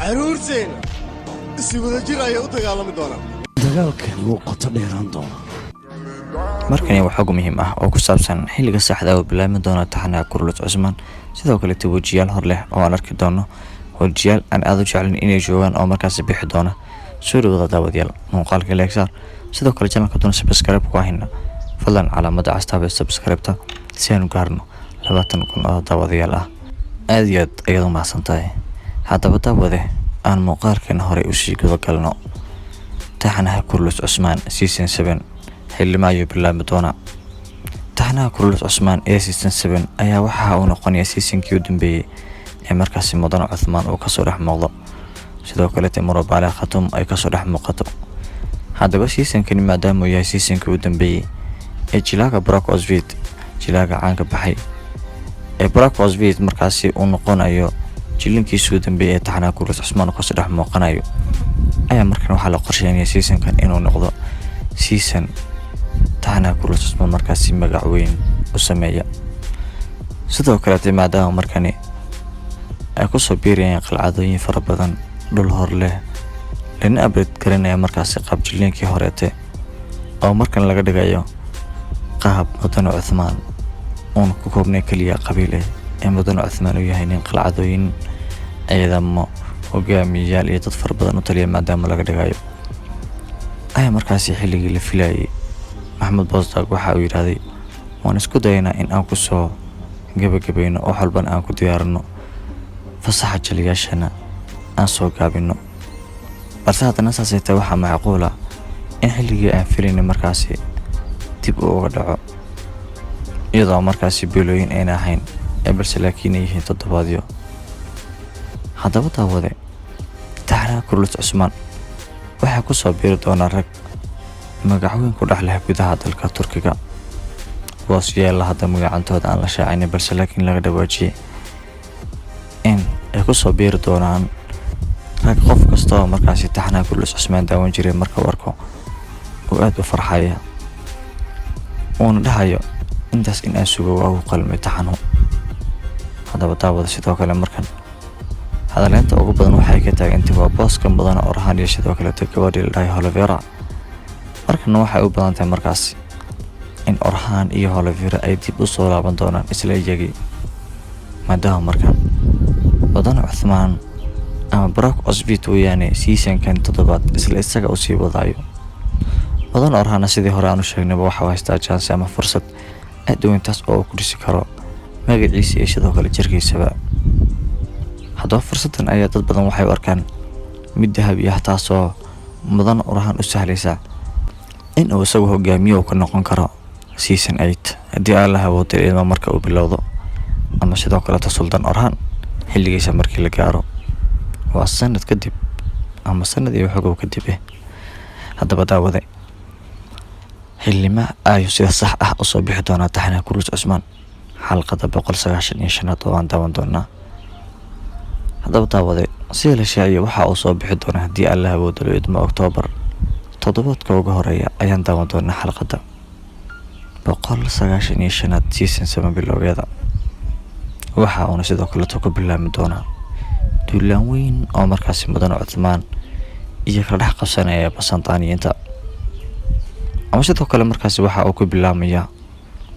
caruurteena si wada jir ayay u dagaalami doonaan. dagaalkani wuu qoto dheeraan doonaa. markani waa xog muhiim ah oo ku saabsan xilliga saxda ah oo bilaabmi doona taxanaha Kurlus Cusmaan, sidoo kale wajiyaal hor leh oo aan arki doono wajiyaal aan aad u jeclin inay joogaan oo markaas bixi doona soo dhawaada daawadayaal muuqaalka leegsaar sidoo kale channelka doona subscribe ku ahina fadlan calaamada astaaba subscribe-ta si aan gaarno 20,000 oo daawadayaal ah aad iyo aad ayaad u mahadsantahay. haddaba daawade aan muuqaalkan hore u sii guda galno taxanaha Kurlus Cusmaan season 7 xillimaa ayuu bilaabmi doona. taxanaha Kurlus Cusmaan ee season 7 ayaa waxa uu noqonayaa seasonkii u dambeeyay ee markaas Mudane Cuthmaan uu kasoo dhex muuqdo, sidoo kale Timur Baale Khatum ay kasoo dhex muuqato. haddaba seasonkani maadaama uu yahay seasonkii u dambeeyay ee jilaaga Brock Oswald jilaaga caanka baxay ee Brock Oswald markaasi uu noqonayo jilinkiisa u dambeeyay ee taxanaha Kurlus Cusmaan kasoo dhex muuqanayo, ayaa markan waxaa la qorsheynayaa seasonkan inuu noqdo season taxanaha Kurlus Cusmaan markaasi magac weyn u sameeya. sidoo kale maadaama markani ay ku soo biirayaan qalcadooyin fara badan, dhul hor leh lana update garanaya markaasi qaab jilinkii horeete oo markan laga dhigayo qaab Mudane Cuthmaan uuna ku koobnay kaliya qabiile ee Mudane Cuthmaan uu yahay nin qalcadooyin ciidamo hogaamiyayaal iyo dad fara badan u taliya maadaama laga dhigayo. ayaa markaasi xilligii la filayay Maxamed Boosdag waxa uu yiraahday waan isku dayaynaa in aan ku soo gabagabayno oo halban aan ku diyaarino fasaxa jaliyaashana aan soo gaabino, balse haddana saasayta waxaa macquul ah in xilligii aan filaynay markaasi dib uga dhaco iyadoo markaasi bilooyin ayna ahayn balse laakiin ay yihiin toddobaadyo. haddaba daawade taxanaha Kurlus Cusmaan waxaa ku soo biiri doona rag magac weyn ku dhex leh gudaha dalka Turkiga, kuwaas yeela hadda magacantooda aan la shaacin balse laakiin laga dhawaajiyay in ay ku soo biiri doonaan rag qof kasta oo markaasi taxanaha Kurlus Cusmaan daawan jiray marka warko uu aad u farxaya uuna dhahayo intaas in aan sugo waa uu qalmay taxanuhu. haddaba daawada sidoo kale markan hadaleynta ugu badan waxay ka taagantay waa booska Mudane Orhan iyo sidoo kale gabadhii la dhahay Olivera. markana waxay u badan tahay markaas in Orhan iyo Olivera ay dib u soo laaban doonaan isla iyagii, maadaama markan Mudane Cuthmaan ama Brock Oswald uu yahay seasonkan toddobaad isla isaga u sii wadayo. Mudane Orhan sidii hore aan u sheegnay waxa uu haystaa chance ama fursad aad u weyn taas oo ku dhisi karo magaciisa iyo sidoo kale jirkiisaba. haddaba fursadan ayaa dad badan waxay u arkaan mid dahabi ah taasoo Mudane Orhan u sahlaysa in uu isagu hogaamiye ka noqon karo season 8 haddii Allah awoodo ilaa marka uu bilowdo, ama sidoo kale Sultan Orhan xilligiisa markii la gaaro waa sanad kadib ama sanad iyo xoog kadib. haddaba daawade xillima ayuu sida sax ah u soo bixi doona taxanaha Kurlus Cusmaan xalqada 195 oo aan daawan doonaa. haddaba daawade sida la sheegay waxa uu soo bixi doona haddii Allah awoodo ilaa October toddobaadka ugu horeeya ayaan daawan doonaa xalqada 195 season 7 bilowgeeda. waxa uu sidoo kale ku bilaabmi doonaa duulaan weyn oo markaasi Mudane Cuthmaan iyo kala dhex qabsanaya Basantaaniyiinta, ama sidoo kale markaasi waxa uu ku bilaabmaya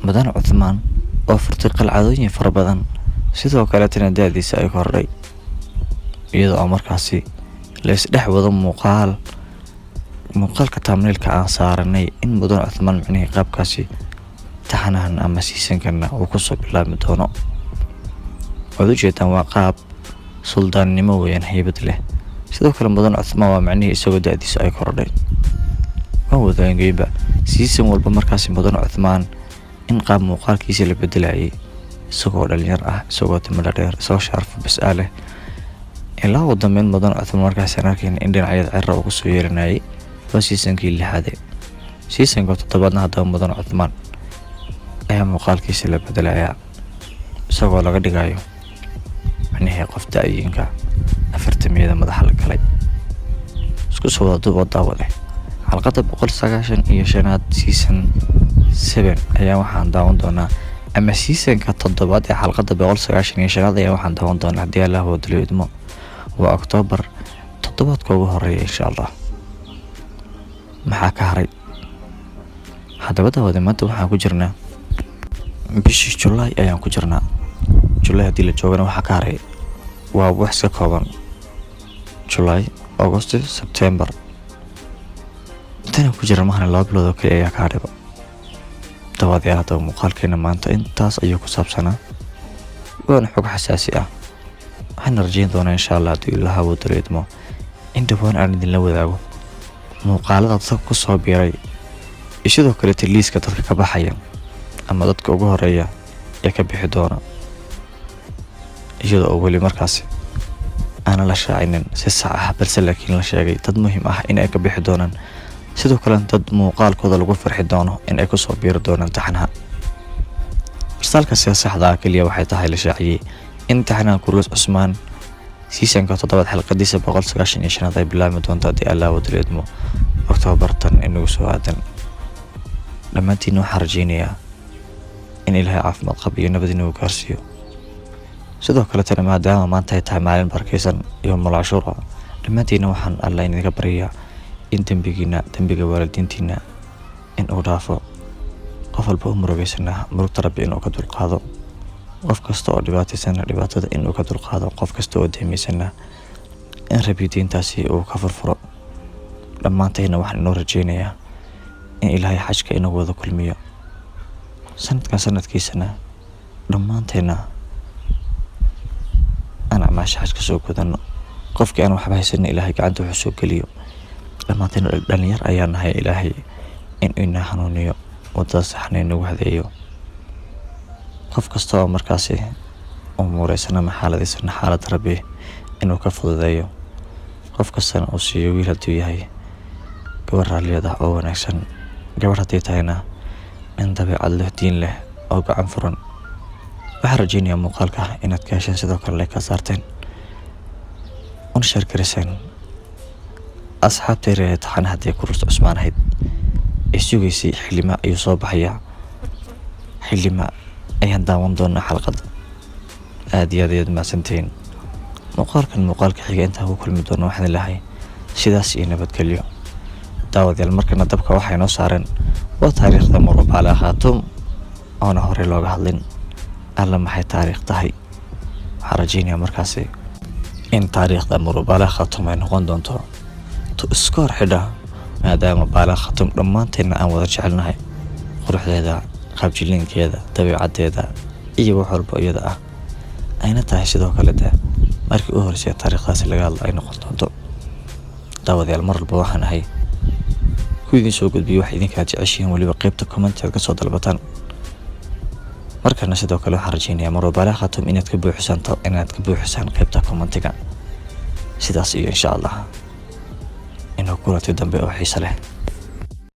Mudane Cuthmaan oo furtay qalcadooyin fara badan, sidoo kale daadiisa ay kordhay iyadoo markaasi la isdhex wado muuqaalka thumbnailka aan saaranay in Mudane Cuthmaan micnihii qaabkaasi taxanahan ama seasonkan uu ku soo bilaabmi doono. waad ujeedaan waa qaab suldaannimo weeyaan haybad leh, sidoo kale Mudane Cuthmaan waa micnihii isagoo daadiisa ay kordhay. waan wadaagayba season walba markaasi Mudane Cuthmaan in qaab muuqaalkiisa la bedelayay isagoo dhalinyar ah, isagoo timada dheer, isagoo sharaf bas leh, ilaa ugu dambeyn Mudane Cuthmaan markaasi arkeen in dhinacyada cirra ugu soo yeeranayay waa seasonkii 6. seasonka 7 haddaba Mudane Cuthmaan ayaa muuqaalkiisa la bedelayaa isagoo laga dhigayo micnihii qof daayinka 40 madaxa la galay. isku soo wada duuba daawade xalqada 195 season 7 ayaa waxaan daawan doonaa, ama seasonka 7 ee xalqada 195 ayaa waxaan daawan doonaa haddii Allah awoodo ilaa waa Oktoobar toddobaadka ugu horeeya insha Allah. maxaa ka haray? haddaba daawada maanta waxaan ku jirnaa bishii July ayaan ku jirnaa. July haddii la joogana waxaa ka haray waa wax iska kooban July, August, September. Intaan ku jirna mahana 2 bilood oo kaliya ayaa ka hadhayba. daawadayaal haddaba muuqaalkeena maanta intaas ayuu ku saabsanaa, waana xog xasaasi ah. waxaan rajayn doonaa insha Allah haddii Ilaahay uu dareemo in dhawaan aan idinla wadaago muuqaalada dadka ku soo biiray iyo sidoo kale liiska dadka ka baxaya ama dadka ugu horeeya ee ka bixi doona, iyadoo weli markaasi aan la shaacinin si sax ah, balse laakiin la sheegay dad muhiim ah in ay ka bixi doonaan, sidoo kale dad muuqaalkooda lagu farxi doono in ay ku soo biiri doonaan taxanaha. Irsaalka saxda ah kaliya waxay tahay la shaaciyay in taxanaha Kurulus Cusmaan seasonka 7 xalqadiisa 195 ay bilaabmi doonto haddii Allah uu dareemo Oktoobar tan inuu soo aadan. dhammaantiin waxaan rajaynayaa in Ilaahay caafimaad qab iyo nabad inuu gaarsiiyo. sidoo kale tan maadaama maanta ay tahay maalin barakeysan iyo Ashura, dhammaantiin waxaan Allah idinka baryaa in dambiga waalidiintiina in uu dhaafo, qof walba murugaysana murugta Rabbi inuu ka dulqaado, qof kasta oo dhibaataysana dhibaatada inuu ka dulqaado, qof kasta oo deemeysana in Rabbi diintaasi uu ka furfuro. dhammaantiin waxaan inoo rajaynayaa in Ilaahay xajka inuu wada kulmiyo sanadkiisana dhammaanteena aan amaasha xajka soo gudano. qofkii aan waxba haysan Ilaahay gacanta wuxuu soo geliyo. dhammaanteen dhalinyar ayaa nahay, Ilaahay in ina hanuuniyo wadada saxna nagu hadeeyo. qof kasta oo markaasi umuureysana xaaladiisana xaalad Rabbi inuu ka fududeeyo, qof kastana uu siiyo wiil hadduu yahay gabar raaliyada oo wanaagsan, gabar haddii tahayna in dabeecad leh, diin leh oo gacan furan. waxaan rajaynayaa muuqaalka inaad ka hesheen, sidoo kale ka saarteen una share gareyseen asxaabtayda taxanaha haddii Kurulus Cusmaan ahayd ee sugaysay xilima ayuu soo baxaya, xilima ayaan daawan doonaa xalqada. aad iyo aad ayaad mahadsantihiin. muuqaalka xiga intaan ku kulmi doono waxaan ilaahay sidaas iyo nabadgelyo. daawadayaal markana dabka waxay noo saareen waa taariikhda Murubale Khatum oona hore looga hadlin. alla maxay taariikh tahay? waxaan rajaynayaa markaasi in taariikhda Murubale Khatum ay noqon doonto tu iska hor xidha, maadaama Bale Khatum dhammaanteena aan wada jecelnahay quruxdeeda, qaabjilinkeeda, dabeecaddeeda iyo wax walba iyada ah ayna tahay sidoo kale markii u horeysay taariikhdaasi laga hadlo ay noqon doonto. daawadayaal mar walba waxaan ahay ku idin soo gudbiyo wax idinka jeceshiin, waliba qaybta comment ka soo dalbataan. markana sidoo kale waxaan rajaynayaa Murubale Khatum inaad ka buuxisaan qaybta commentiga. sidaas iyo insha Allah inuu kulanti dambe oo xiiso leh.